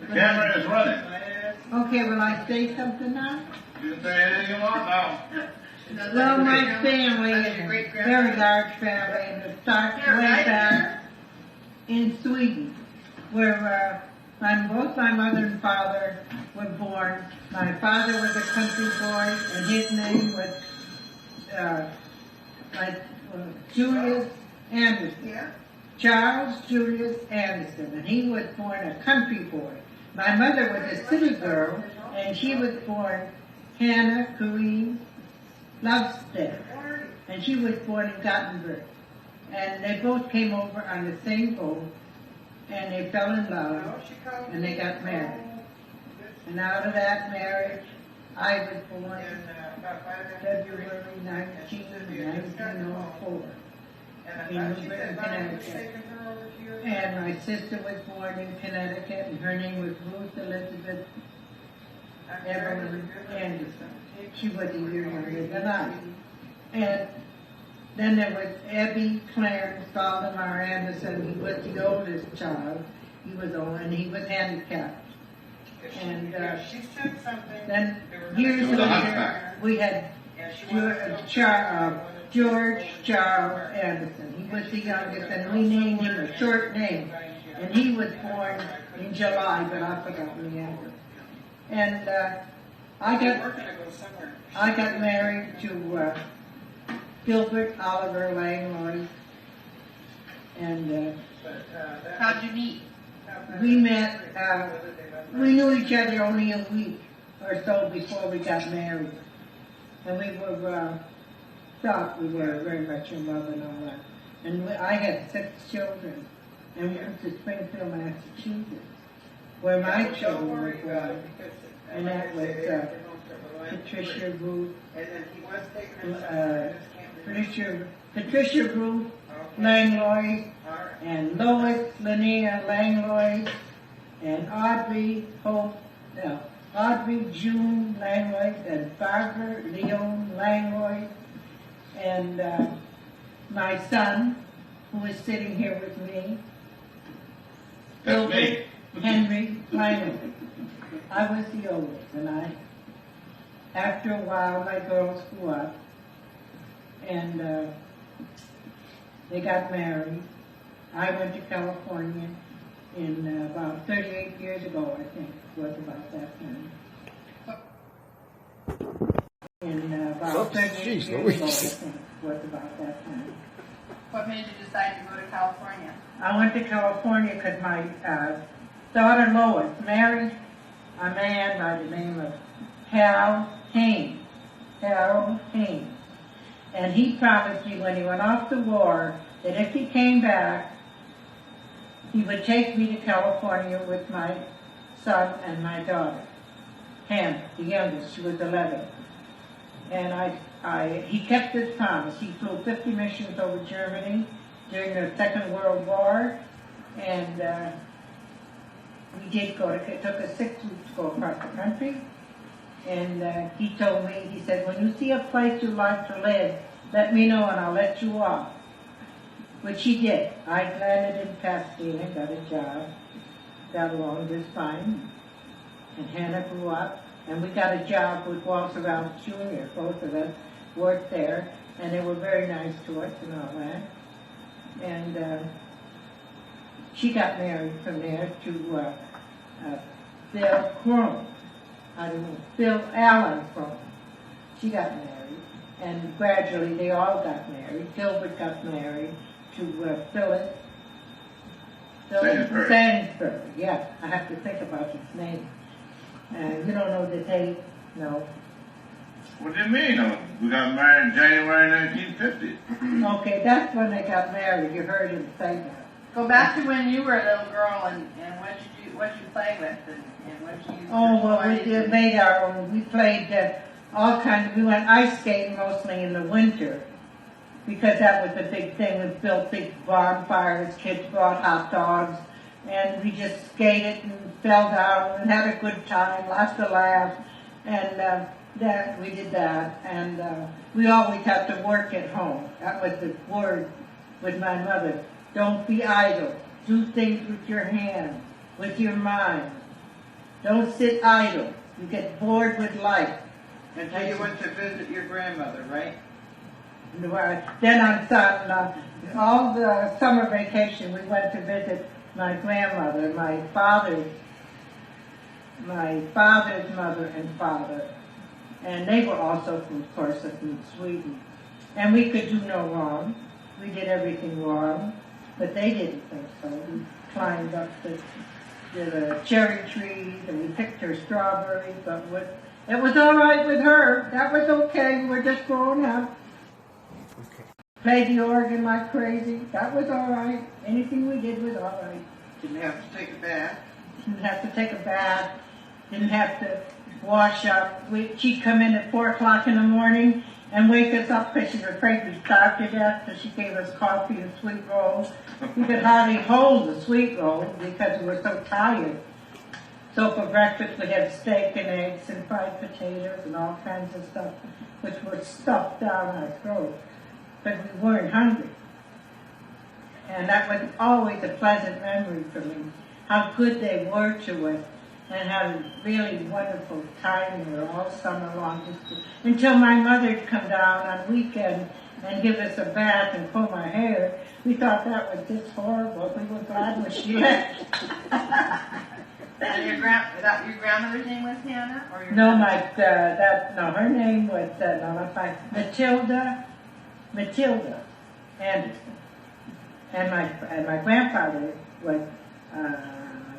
The camera is running. Okay, will I say something now? You can say anything you want now. Well, my family is a very large family, and it starts way back in Sweden, where both my mother and father were born. My father was a country boy, and his name was Julius Anderson. Charles Julius Anderson, and he was born a country boy. My mother was a city girl, and she was born Hannah Kareem Lovestead, and she was born in Gothenburg. And they both came over on the same boat, and they fell in love, and they got married. And out of that marriage, I was born February 19, 1904 in New Britain, Connecticut. And my sister was born in Connecticut, and her name was Ruth Elizabeth Evelyn Anderson. She was a year younger than I. And then there was Ebby Clarence Valdemar Anderson. He was the oldest child. He was old, and he was handicapped. And then years later, we had George Charles Anderson. He was the youngest, and we named him a short name. And he was born in July, but I forgot the year. And I got married to Gilbert Oliver Langlois. And how'd you meet? We met, we knew each other only a week or so before we got married. And we were, thought we were very much in love and all that. And I had 6 children. And we went to Springfield, Massachusetts, where my children were born. And that was Patricia Ruth, Patricia Ruth Langlois, and Lois Linnea Langlois, and Audrey June Langlois, and Barbara Leon Langlois, and my son, who is sitting here with me, That's me. Henry Langlois. I was the oldest, and after a while, my girls grew up, and they got married. I went to California in about 38 years ago, I think, was about that time. In about 38 years ago, I think, was about that time. What made you decide to go to California? I went to California because my daughter Lois married a man by the name of Harold Haynes. And he promised me when he went off the war that if he came back, he would take me to California with my son and my daughter, Hannah, the youngest. She was 11. And he kept his promise. He flew 50 missions over Germany during the Second World War, and we did go. It took us 6 weeks to go across the country. And he told me, he said, when you see a place you like to live, let me know and I'll let you off. Which he did. I landed in Pasadena, got a job, got along just fine. And Hannah grew up, and we got a job with Walter Ralph Jr. Both of us worked there, and they were very nice to us and all that. And she got married from there to Bill Crone. Bill Allen Crone. She got married, and gradually they all got married. Gilbert got married to Phyllis Sainsbury. Yeah, I have to think about his name. You don't know the date? No. What do you mean? We got married in January 1950. Okay, that's when they got married. You heard him say that. Go back to when you were a little girl, and what you play with, and what you used Oh, to well, we made our own. We played all kinds. We went ice skating mostly in the winter because that was the big thing. We built big bonfires. Kids brought hot dogs, and we just skated and fell down and had a good time, lots of laughs, and we did that. And we always had to work at home. That was the word with my mother. Don't be idle. Do things with your hands, with your mind. Don't sit idle. You get bored with life. And so you went to visit your grandmother, right? Then all the summer vacation, we went to visit my grandmother, my father's mother and father. And they were also, of course, from Sweden. And we could do no wrong. We did everything wrong, but they didn't think so. We climbed up the cherry trees and we picked her strawberries, but it was all right with her. That was okay. We were just growing up. Okay. Played the organ like crazy. That was all right. Anything we did was all right. Didn't have to take a bath. Didn't have to take a bath. Didn't have to wash up. She'd come in at 4 o'clock in the morning and wake us up because she was afraid we'd starve to death, so she gave us coffee and sweet rolls. We could hardly hold the sweet rolls because we were so tired. So for breakfast we'd have steak and eggs and fried potatoes and all kinds of stuff, which were stuffed down our throats, but we weren't hungry. And that was always a pleasant memory for me, how good they were to us, and had a really wonderful time there all summer long, until my mother would come down on weekends and give us a bath and comb our hair. We thought that was just horrible. We were glad when she left. And your grandmother's name was Hannah, or your No, her name was Matilda Anderson, and my grandfather was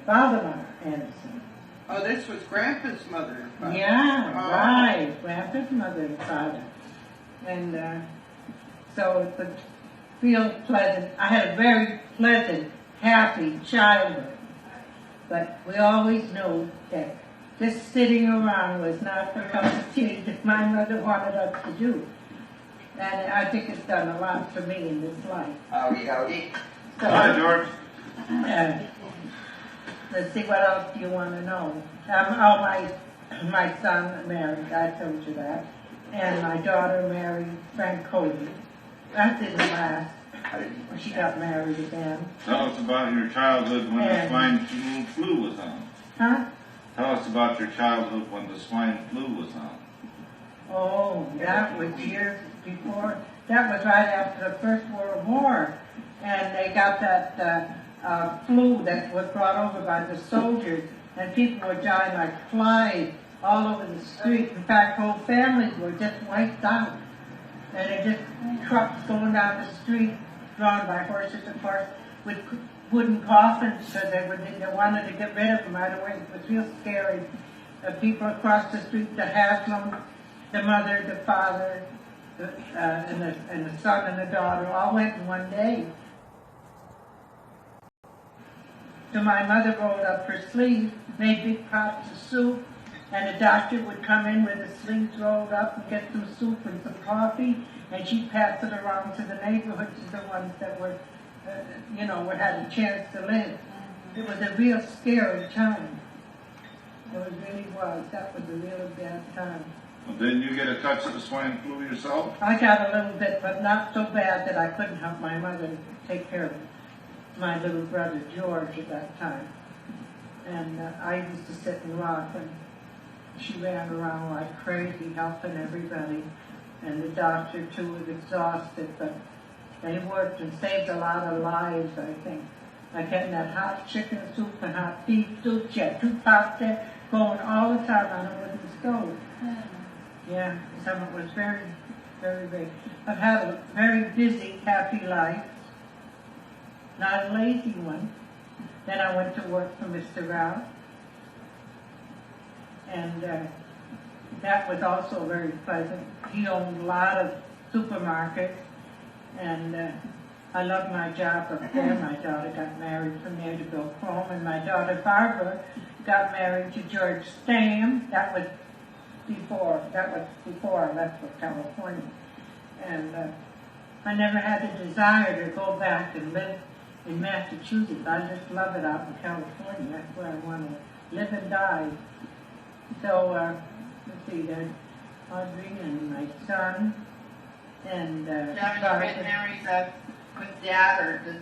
Valdemar Anderson. Oh, this was Grandpa's mother and father. Yeah, Oh. right. Grandpa's mother and father. And so it would feel pleasant. I had a very pleasant, happy childhood. But we always knew that just sitting around was not the cup of tea that my mother wanted us to do. And I think it's done a lot for me in this life. Howdy, howdy. So, Hi, George. let's see, what else do you want to know? My son married, I told you that. And my daughter married Frank Cody. That didn't last. She got married again. Tell us about your childhood when the swine flu was on. Huh? Tell us about your childhood when the swine flu was on. Oh, that was years before. That was right after the First World War. And they got that flu that was brought over by the soldiers. And people were dying like flies all over the street. In fact, whole families were just wiped out. And it just trucks going down the street, drawn by horses, of course, with wooden coffins because they wanted to get rid of them right away. It was real scary. The people across the street, the Haslam, the mother, the father, and the son and the daughter all went in one day. So my mother rolled up her sleeves, made big pots of soup, and the doctor would come in with the sleeves rolled up and get some soup and some coffee, and she'd pass it around to the neighborhoods, to the ones that were, had a chance to live. It was a real scary time. It really was. That was a really bad time. Well, didn't you get a touch of the swine flu yourself? I got a little bit, but not so bad that I couldn't help my mother take care of my little brother George at that time. And I used to sit and rock, and she ran around like crazy helping everybody. And the doctor too was exhausted, but they worked and saved a lot of lives, I think. Like getting that hot chicken soup and hot beef soup. She had 2 pots there going all the time on a wooden stove. Yeah, so it was very, very big. I've had a very busy, happy life. Not a lazy one. Then I went to work for Mr. Rao. And that was also very pleasant. He owned a lot of supermarkets. And I loved my job up there. My daughter got married from there to Bill Chrome. And my daughter Barbara got married to George Stam. That was before I left for California. And I never had the desire to go back and live in Massachusetts. I just love it out in California. That's where I want to live and die. So, let's see, there's Audrey and my son, and Do you have any good memories with Dad, or does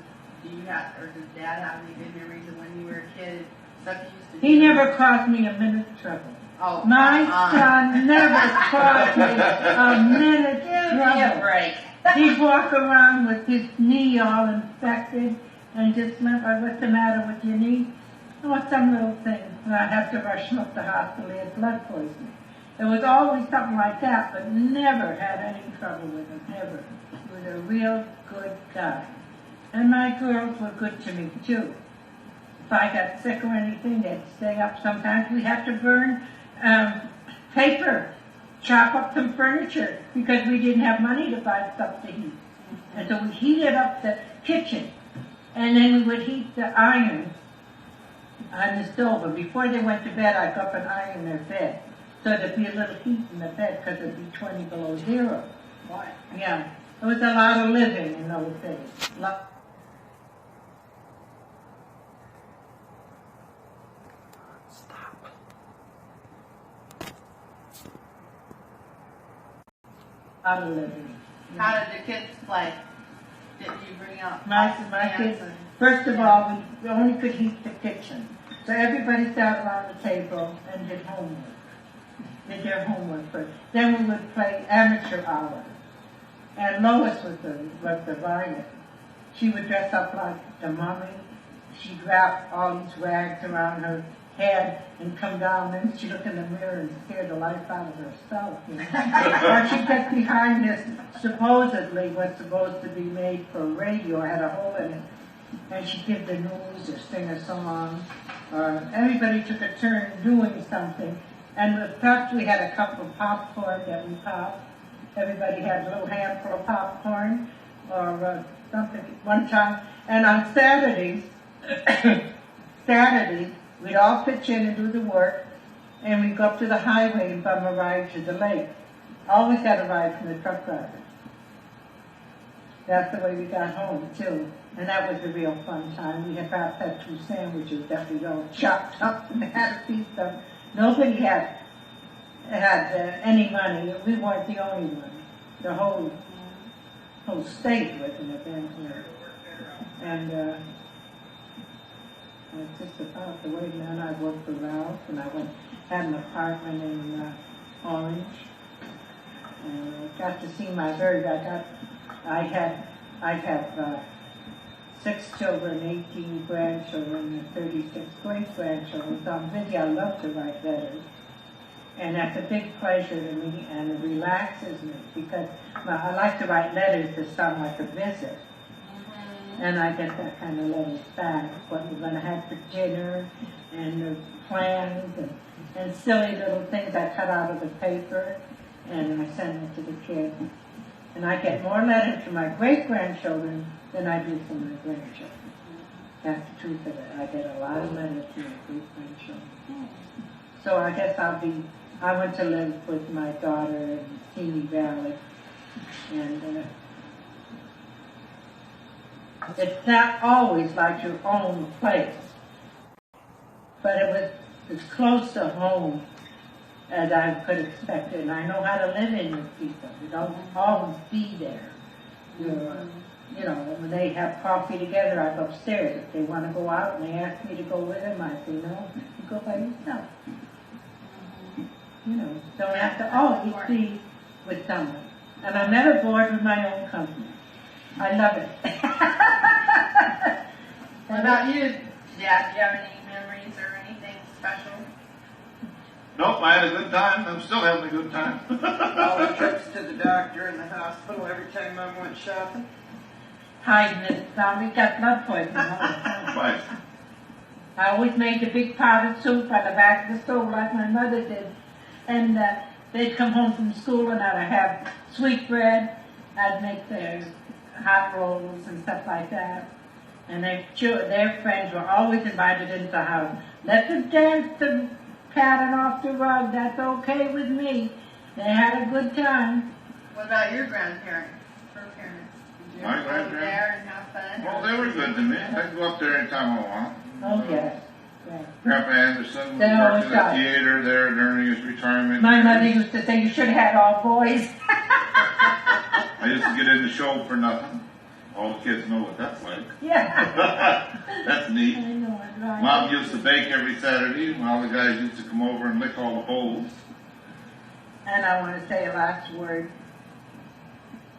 Dad have any good memories of when you were a kid stuff you used to do? He never caused me a minute's trouble. Oh, My son never caused me a minute's Give me a trouble. break. He'd walk around with his knee all infected and just remember, what's the matter with your knee? Oh, some little thing. And I'd have to rush him up to the hospital. He had blood poisoning. It was always something like that, but never had any trouble with him, never. He was a real good guy. And my girls were good to me, too. If I got sick or anything, they'd stay up. Sometimes we had to burn paper, chop up some furniture, because we didn't have money to buy stuff to heat. And so we heated up the kitchen, and then we would heat the iron on the stove. And before they went to bed, I'd go up and iron their bed, so there'd be a little heat in the bed, because it'd be 20 below zero. What? Yeah, it was a lot of living in those days. Lot of living. How did the kids play? Did you bring out My dance kids, and- first of all, we only could heat the kitchen. So everybody sat around the table and did homework. Did their homework first. Then we would play amateur hour. And Lois was the violet. She would dress up like the mummy. She'd wrap all these rags around her head and come down, and she'd look in the mirror and scare the life out of herself. You know? Or she'd get behind this, supposedly was supposed to be made for radio, had a hole in it, and she'd give the news or sing a song. Everybody took a turn doing something, and perhaps we had a cup of popcorn that we popped. Everybody had a little handful of popcorn or something one time. And on Saturdays, we'd all pitch in and do the work, and we'd go up to the highway and bum a ride to the lake. Always got a ride from the truck driver. That's the way we got home, too. And that was a real fun time. We had perhaps had 2 sandwiches that we all chopped up and had a piece of. Nobody had any money. We weren't the only one. The whole state was in a band here. And that's just about the way. Then I worked for Ralph, and I had an apartment in Orange. And I got to see my I have 6 children, 18 grandchildren, and 36 great-grandchildren. So I'm busy. I love to write letters. And that's a big pleasure to me, and it relaxes me, because I like to write letters that sound like a visit. And I get that kind of letters back, what we're going to have for dinner, and the plans, and silly little things I cut out of the paper, and I send them to the kids. And I get more letters from my great-grandchildren than I do from my grandchildren. That's the truth of it. I get a lot of letters from my great-grandchildren. So I guess I went to live with my daughter in Signe Valley, and it's not always like your own place, but it was as close to home as I could expect it, and I know how to live in with people. You don't always be there. You know, when they have coffee together, I go upstairs. If they want to go out and they ask me to go with them, I say, no, you go by yourself. You know, don't have to always be with someone. And I'm never bored with my own company. I love it. What about you, Jack? Do you have any memories or anything special? Nope, I had a good time. I'm still having a good time. All the trips to the doctor and the hospital every time Mom went shopping. Hiding it. Now we got blood poisoning all the time. Twice. I always made a big pot of soup on the back of the stove like my mother did. And they'd come home from school and I'd have sweet bread. I'd make their hot rolls and stuff like that. And their friends were always invited into the house. Let them dance to patting off the rug. That's okay with me. They had a good time. What about your grandparents? Her parents? Did you My ever go grandparents? there and have fun? Well, they were good to me. I could go up there anytime I want. Oh, yes. Yes. Grandpa Anderson They worked always in the got it. theater there during his retirement. My mother used to say you should have had all boys. I used to get in the show for nothing. All the kids know what that's like. Yeah. That's neat. I know, it's right. Mom used to bake every Saturday, and all the guys used to come over and lick all the holes. And I want to say a last word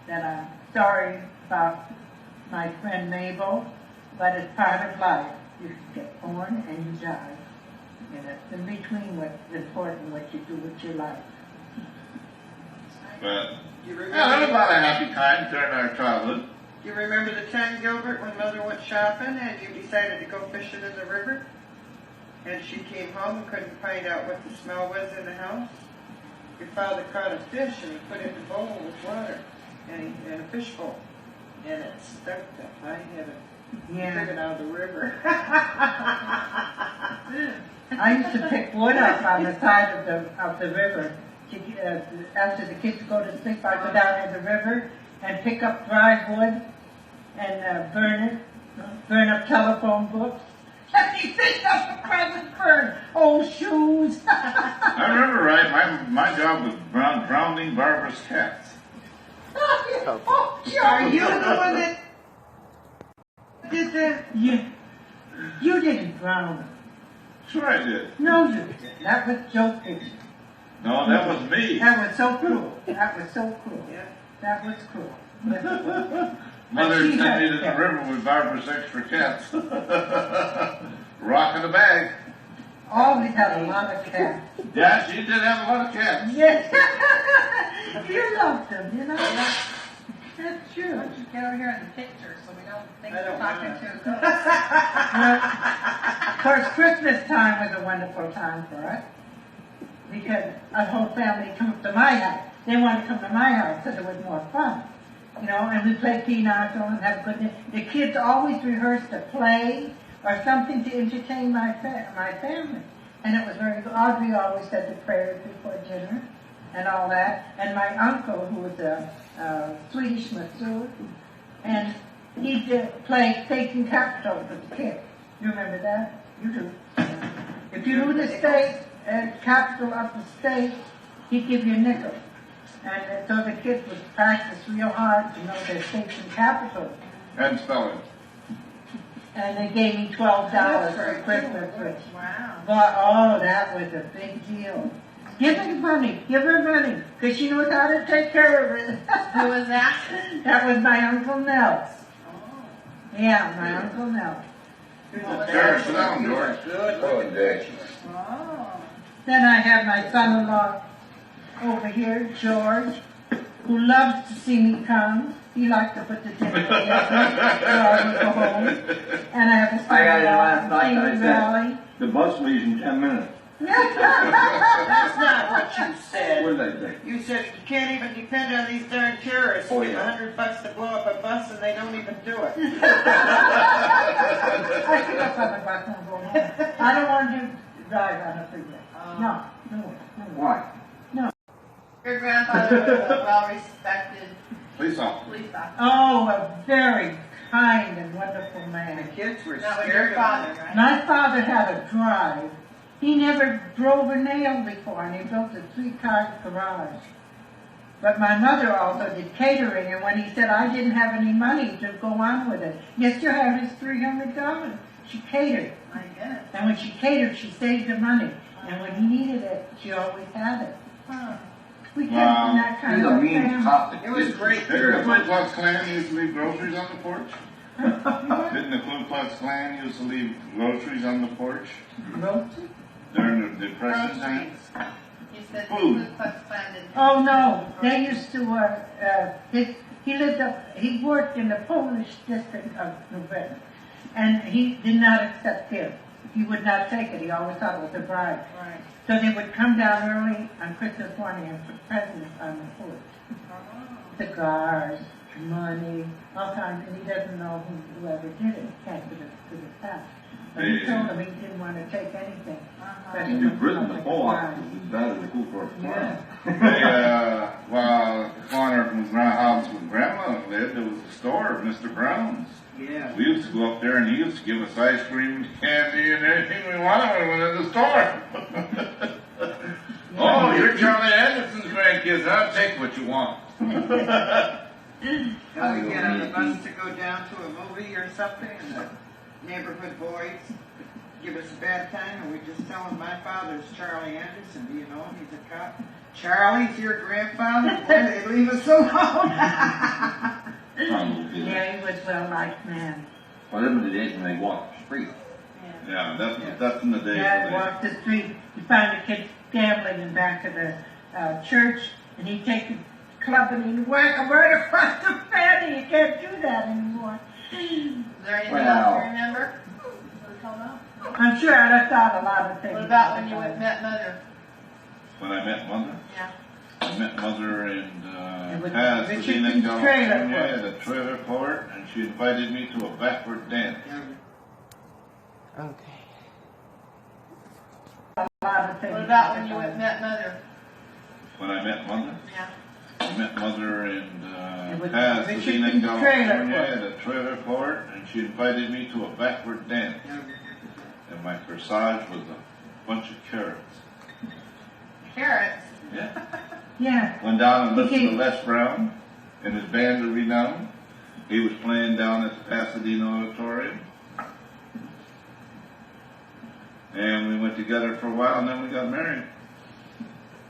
that I'm sorry about my friend Mabel, but it's part of life. You get born and you die. And it's in between what's important, what you do with your life. But, You yeah, that was remember, about a happy time during our childhood. you remember the time, Gilbert, when Mother went shopping and you decided to go fishing in the river? And she came home and couldn't find out what the smell was in the house? Your father caught a fish and he put it in a bowl with water, and a fish bowl. And it stuck to high heaven. Yeah. Took it out of the river. I used to pick wood up on the side of the river. After the kids go to sleep, I go down in the river and pick up dry wood and burn up telephone books. Anything else the present burn, old shoes. I remember right, my job was drowning Barbara's cats. Oh, Are you sure. the one that did that? Yeah. You didn't drown them. Sure I did. No, you didn't. That was Joe Fishing. No, that was me. That was so cruel. That was so cruel. Yeah. That was cruel. Yes, it was. Mother She sent had me to the cats. river with Barbara's extra cats. Rock in the bag. Always had a lot of cats. Yeah, she did have a lot of cats. Yes. You loved them, you know. That's true. Why don't you get over here in the picture so we don't think I we're don't talking wanna. to a ghost? Of course, Christmas time was a wonderful time for us because our whole family come up to my house. They wanted to come to my house because it was more fun, you know. And we played pinochle and have a good day. The kids always rehearsed a play or something to entertain my family, and it was very good. Audrey always said the prayers before dinner and all that. And my uncle, who was a Swedish masseur, and he did play State and Capital for the kids. You remember that? You do. If you knew the state capital of the state, he'd give you a nickel. And so the kids would practice real hard to know their states and capitals. And spelling. And they gave me $12 That's for right. Christmas, which, Wow. but, oh, that was a big deal. Give her money, because she knows how to take care of it. Who was that? That was my Uncle Nels. Oh. Yeah, my Uncle Nels. Sure, sit down, George. Good looking picture. Oh. Then I have my son-in-law over here, George, who loves to see me come. He likes to put the dinner together, so I would go home. And I have a I got it last son-in-law night, in I Simi said. Valley. The bus leaves in 10 minutes. That's not what you What said. did I say? You said you can't even depend on these darn terrorists. Oh, Give yeah. $100 to blow up a bus and they don't even do it. I pick up on the bus and go home. I don't want to drive on the freeway. No. Why? Your grandfather was a well-respected Police officer. police officer. Oh, a very kind and wonderful The man. kids were That was scared your of father, them. right? My father had a drive. He never drove a nail before, and he built a 3-car garage. But my mother also did catering, and when he said I didn't have any money to go on with it, yes, you have his $300. She catered, My goodness. and when she catered, she saved the money. And when he needed it, she always had it. Huh. We came Wow. from that kind He's a of mean family. cop. It was great. Didn't the Ku Klux Klan used to leave groceries on the porch? Didn't the Ku Klux Klan used to leave groceries on the porch Roasted? during the Depression time? Groceries. He said the Food. Ku Klux Klan didn't. Oh no, they used to. He worked in the Polish district of November, and he did not accept gifts. He would not take it. He always thought it was a bribe. Right. So they would come down early on Christmas morning and put presents on the porch. Cigars, money, all kinds, and he doesn't know whoever did it. He can't get it to the house. But he told him he didn't want to take anything. Uh-huh. In New Britain, the Mohawks was as bad as the Ku Klux Klan. Well, the corner from the house where Grandma lived, there was a store, Mr. Brown's. Yeah. We used to go up there and he used to give us ice cream, candy, and anything we wanted when we went in the store. Oh, you're Charlie Anderson's grandkids. I'll take what you want. And we get on the bus to go down to a movie or something, and the neighborhood boys give us a bad time, and we just tell them, my father's Charlie Anderson, do you know him? He's a cop. Charlie's your grandfather? Boy, they leave us alone. Yeah, he was well liked man. Well, them are the days when they walk the street. Yeah, that's in the days Dad of walked the street, he'd find the kids gambling in back of the church, and he'd take the club and he'd whack them right across the fanny. You can't do that anymore. Is there anything Well. else you remember? What we called out? I'm sure I left out a lot of things. What about when you met Mother? when I met Mother. Yeah. I met Mother in It was Pasadena, Richardson trailer California, court. at a trailer court, and she invited me to a backward dance. Okay. A lot of things. What about when you met Mother? When I met Mother. Yeah. I met Mother in It was Pasadena, Richardson trailer California, court. at a trailer court, and she invited me to a backward dance. And my corsage was a bunch of carrots. Carrots. Yeah. Yeah. Went down and listened Okay. to Les Brown and his band of renown. He was playing down at the Pasadena Auditorium. And we went together for a while, and then we got married.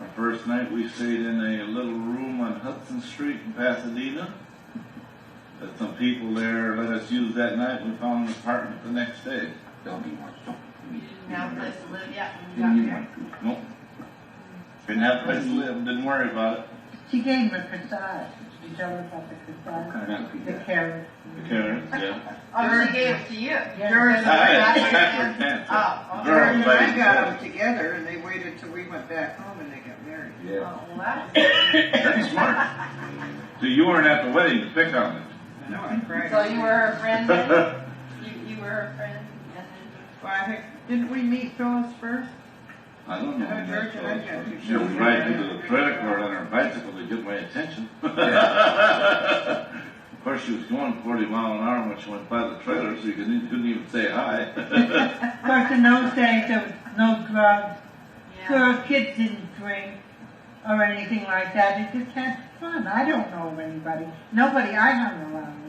Our first night we stayed in a little room on Hudson Street in Pasadena. That some people there let us use that night. We found an apartment the next day. Don't be much. You didn't have a place to live yet when you You got need married? one too. Nope. Didn't have a place to live. Didn't worry about it. She gave him a corsage. Did you tell her about the corsage? Kind of The carrot. The carrots, yeah. Oh, she gave it to you. Yeah. George and I I had backward dance. Oh, Girl George and I invited got me. them together, and they waited till we went back home, and they got married. Yeah. Oh, well, that's That's smart. So you weren't at the wedding to pick on it. I know, I cried. So you were her friend then? You were her friend and then Well, I think, didn't we meet Phyllis first? I don't know. I know George and I got you. She was riding to the trailer court on her bicycle to get my attention. Of course, she was going 40 miles an hour when she went by the trailer, so you couldn't even say hi. Of course, in those days, there was no drugs. Yeah. Girl, kids didn't drink or anything like that. They just had fun. I don't know of anybody. Nobody I hung around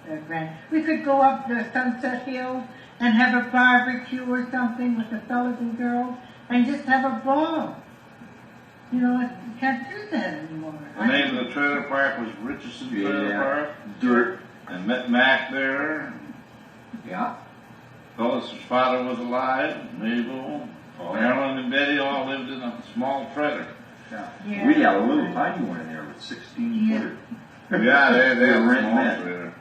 with, Grant. We could go up the Sunset Hills and have a barbecue or something with the fellas and girls and just have a ball. You know, you can't do that anymore. The name of the trailer park was Richardson Trailer Yeah. Park. Dirt. And met Mac there. Yeah. Phyllis' father was alive. Mabel, Marilyn, and Betty all lived in a small trailer. Yeah. We had a little tiny one in there with 16 Yeah. footer. Yeah, they had a Rent small that. trailer.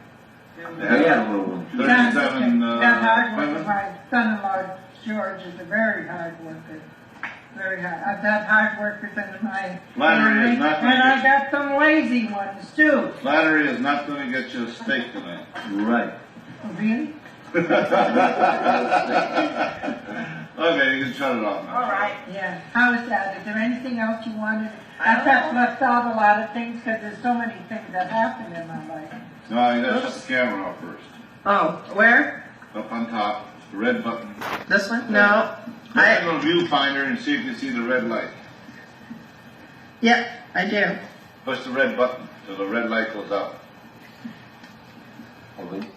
They had a little one too. 37 that hard worker, women. my son-in-law George is a very hard worker. Very hard. I've got hard workers under my Flattery is not and I gonna got some lazy ones too. Flattery is not going to get you a steak tonight. Right. Oh, really? Okay, you can shut it off now. all right. Yeah. How is that? Is there anything else you wanted? I I don't perhaps know. left out a lot of things because there's so many things that happened in my life. No, you gotta shut the camera off first. Oh, where? Up on top, the red button. This one? No. Look at the viewfinder and see if you see the red light. Yep, I do. Push the red button till the red light goes up. Well, they